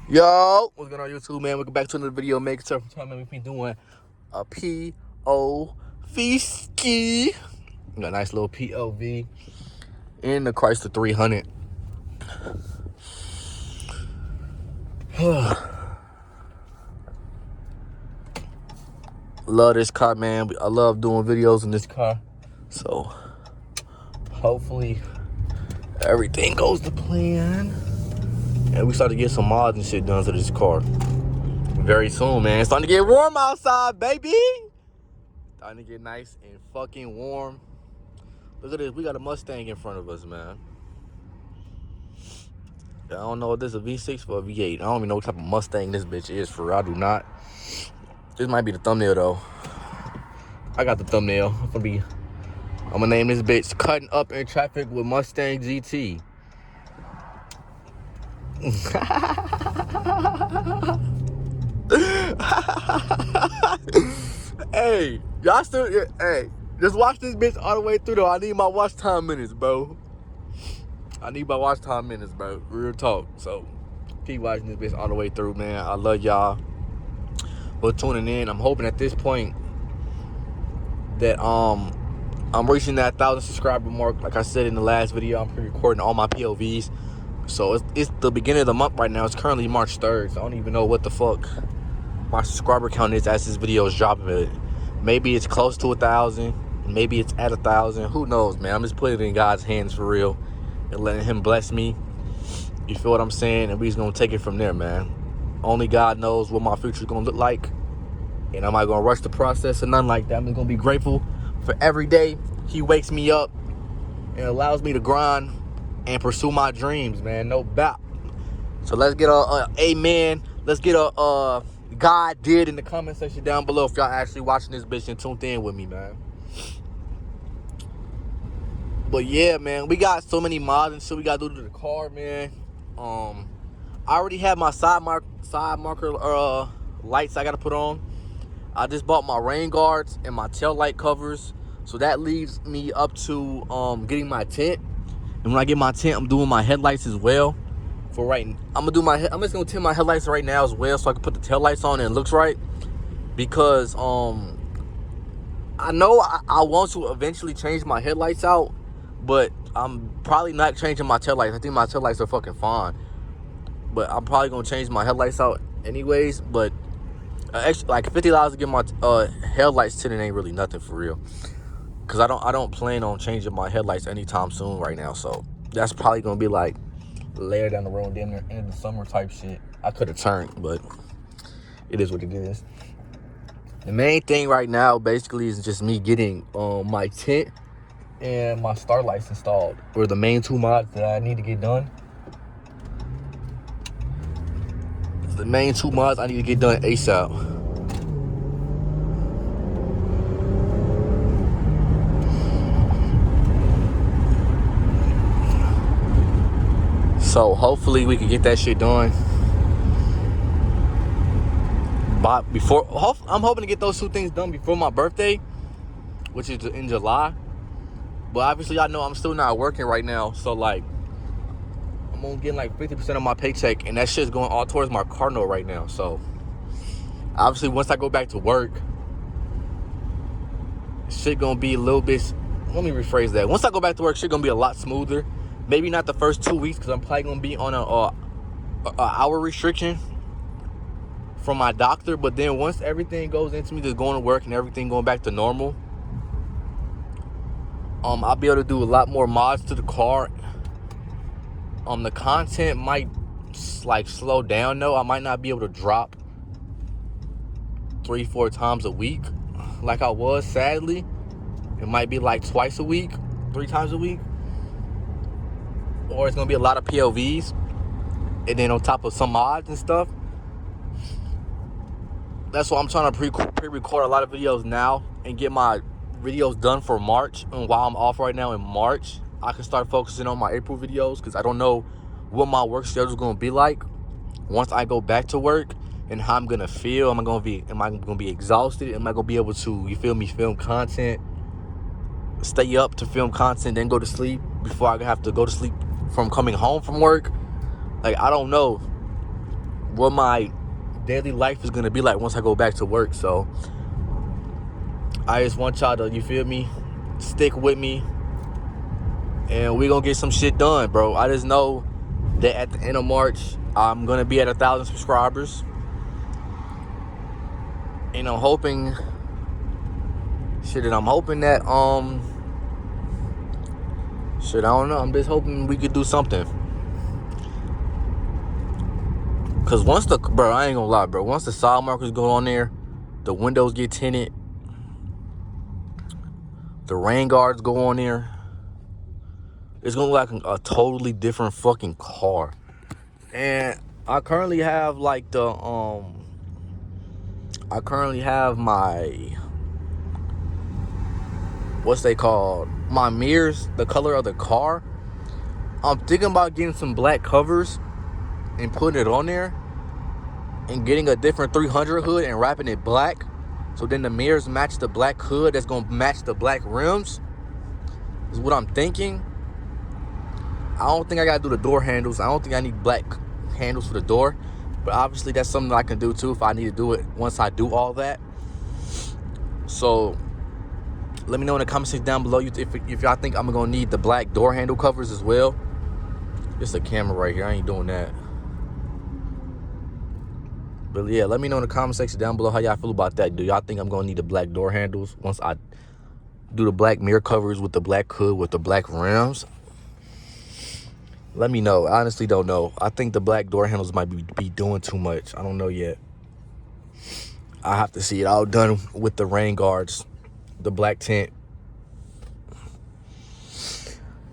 Yo, what's going on YouTube, man? Welcome back to another video. Make sure from time we've been doing a POV ski. Got a nice little POV in the Chrysler 300. Love this car, man. I love doing videos in this car. So hopefully everything goes to plan. And we start to get some mods and shit done to this car very soon, man. It's starting to get warm outside, baby. Starting to get nice and fucking warm. Look at this. We got a Mustang in front of us, man. I don't know if this is a V6 or a V8. I don't even know what type of Mustang this bitch is for real. I do not. This might be the thumbnail, though. I got the thumbnail. I'm gonna name this bitch Cutting Up in Traffic with Mustang GT. Hey, y'all still, hey, just watch this bitch all the way through though. I need my watch time minutes, bro. Real talk. So keep watching this bitch all the way through, man. I love y'all for tuning in. I'm hoping at this point that I'm reaching that 1,000 subscriber mark. Like I said in the last video, I'm pre-recording all my POVs. So it's the beginning of the month right now. It's currently March 3rd. So I don't even know what the fuck my subscriber count is as this video is dropping. Maybe it's close to 1,000. Maybe it's at 1,000. Who knows, man? I'm just putting it in God's hands for real and letting him bless me. You feel what I'm saying? And we just gonna take it from there, man. Only God knows what my future is gonna look like. And I'm not gonna rush the process or nothing like that. I'm just gonna be grateful for every day he wakes me up and allows me to grind and pursue my dreams, man. No doubt. So let's get a amen. Let's get a God did in the comment section down below if y'all actually watching this bitch and tuned in with me, man. But yeah, man, we got so many mods and shit we gotta do to the car, man. I already have my side marker lights I gotta put on. I just bought my rain guards and my tail light covers, so that leaves me up to getting my tint. And when I get my tint, I'm doing my headlights as well. For right, I'm just gonna tint my headlights right now as well, so I can put the tail lights on and it looks right. Because I know I want to eventually change my headlights out, but I'm probably not changing my tail lights. I think my tail lights are fucking fine, but I'm probably gonna change my headlights out anyways. But extra, like $50 to get my headlights tinted ain't really nothing for real. Cause I don't plan on changing my headlights anytime soon right now. So that's probably gonna be like later down the road, damn near end of the summer type shit. I could have turned, but it is what it is. The main thing right now basically is just me getting my tint and my star lights installed. Or the main two mods that I need to get done. The main two mods I need to get done ASAP. So hopefully we can get that shit done. But I'm hoping to get those two things done before my birthday, which is in July. But obviously I know I'm still not working right now, so like I'm only getting like 50% of my paycheck, and that shit's going all towards my car note right now. So obviously once I go back to work, shit gonna be a little bit, let me rephrase that. Once I go back to work, shit gonna be a lot smoother. Maybe not the first 2 weeks, because I'm probably gonna be on a hour restriction from my doctor. But then once everything goes into me just going to work and everything going back to normal, I'll be able to do a lot more mods to the car. The content might like slow down though. I might not be able to drop 3-4 times a week like I was, sadly. It might be like twice a week, 3 times a week. Or it's gonna be a lot of POVs, and then on top of some mods and stuff. That's why I'm trying to pre-record a lot of videos now and get my videos done for March. And while I'm off right now in March, I can start focusing on my April videos, because I don't know what my work schedule is gonna be like once I go back to work, and how I'm gonna feel. Am I gonna be exhausted? Am I gonna be able to, you feel me, film content, stay up to film content, then go to sleep before I have to go to sleep from coming home from work? Like, I don't know. what my daily life is gonna be like once I go back to work. So I just want y'all to, you feel me, stick with me, and we gonna get some shit done, bro. I just know that at the end of March, I'm gonna be at 1,000 subscribers, and I'm hoping that I don't know. I'm just hoping we could do something. Cause I ain't gonna lie, bro. Once the side markers go on there, the windows get tinted, the rain guards go on there, it's gonna look like a totally different fucking car. And I currently have like my, what's they called? My mirrors, the color of the car. I'm thinking about getting some black covers and putting it on there, and getting a different 300 hood and wrapping it black, so then the mirrors match the black hood that's gonna match the black rims, is what I'm thinking. I don't think I gotta do the door handles. I don't think I need black handles for the door, but obviously that's something I can do too if I need to do it once I do all that. So let me know in the comment section down below if y'all think I'm gonna need the black door handle covers as well. It's a camera right here, I ain't doing that. But yeah, let me know in the comment section down below how y'all feel about that. Do y'all think I'm gonna need the black door handles once I do the black mirror covers with the black hood with the black rims? Let me know. I honestly don't know. I think the black door handles might be doing too much. I don't know yet. I have to see it all done with the rain guards, the black tint.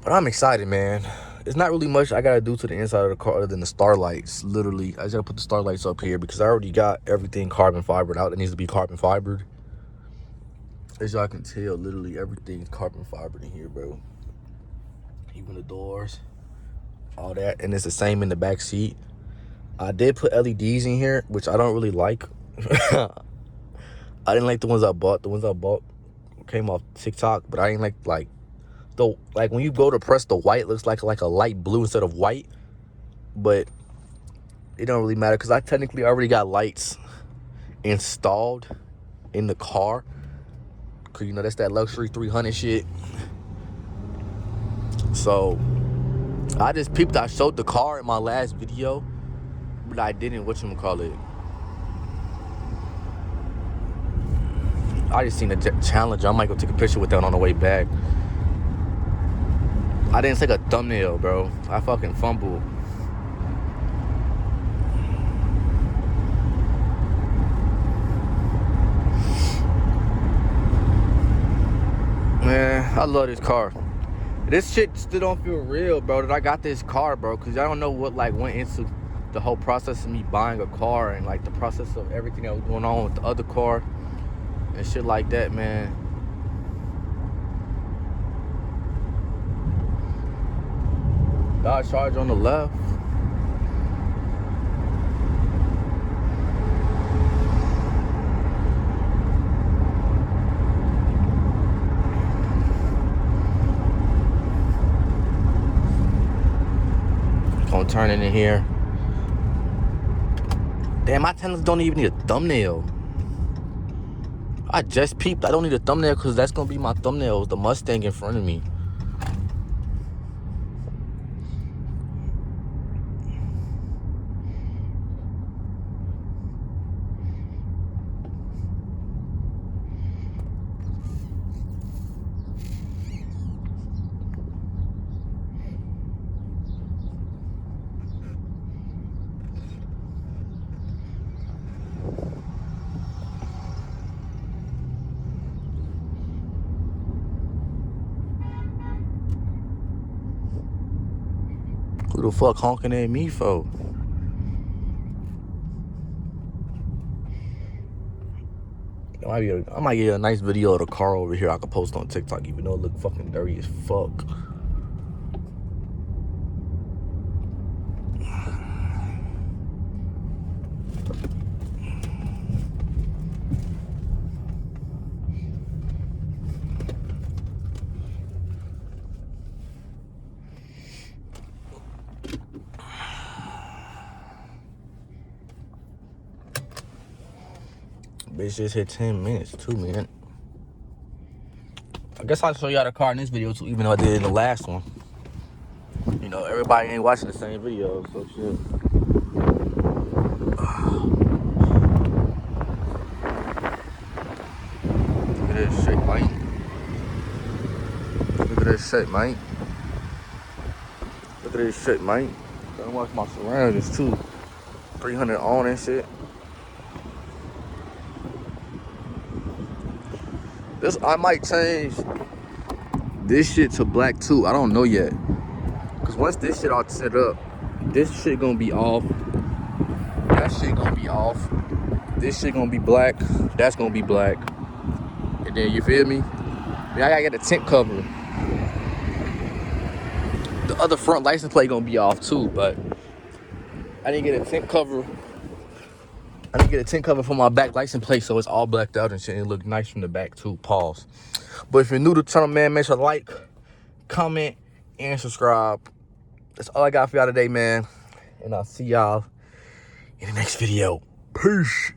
But I'm excited, man. It's not really much I gotta do to the inside of the car other than the starlights. Literally, I just gotta put the starlights up here because I already got everything carbon fibered out. It needs to be carbon fibered. As y'all can tell, literally everything's carbon fibered in here, bro. Even the doors, all that, and it's the same in the back seat. I did put LEDs in here, which I don't really like. I didn't like the ones I bought. The ones I bought came off TikTok, but I ain't like when you go to press the white, it looks like a light blue instead of white. But it don't really matter because I technically already got lights installed in the car. Cause you know that's that luxury 300 shit. So I just peeped. I showed the car in my last video, but I didn't whatchamacallit. I just seen the Challenger. I might go take a picture with that on the way back. I didn't take a thumbnail, bro. I fucking fumbled. Man, I love this car. This shit still don't feel real, bro, that I got this car, bro, because I don't know what like went into the whole process of me buying a car and like the process of everything that was going on with the other car and shit like that, man. Got a charge on the left. Gonna turn it in here. Damn, my tenants don't even need a thumbnail. I just peeped. I don't need a thumbnail because that's gonna be my thumbnail. The Mustang in front of me. Who the fuck honking at me for? I might get a nice video of the car over here I could post on TikTok, even though it look fucking dirty as fuck. Bitch just hit 10 minutes too, man. I guess I'll show y'all the car in this video too, even though I did in the last one. You know, everybody ain't watching the same video, so shit. Look at this shit, man. Look at this shit, man. Look at this shit, man. Gotta watch my surroundings too. 300 on and shit. This, I might change this shit to black too. I don't know yet. Cause once this shit all set up, this shit gonna be off. That shit gonna be off. This shit gonna be black. That's gonna be black. And then, you feel me? Then I gotta get a tint cover. The other front license plate gonna be off too, but I didn't get a tint cover. I didn't get a tint cover for my back license plate, so it's all blacked out and shit. It look nice from the back too. Pause. But if you're new to the channel, man, make sure to like, comment, and subscribe. That's all I got for y'all today, man. And I'll see y'all in the next video. Peace.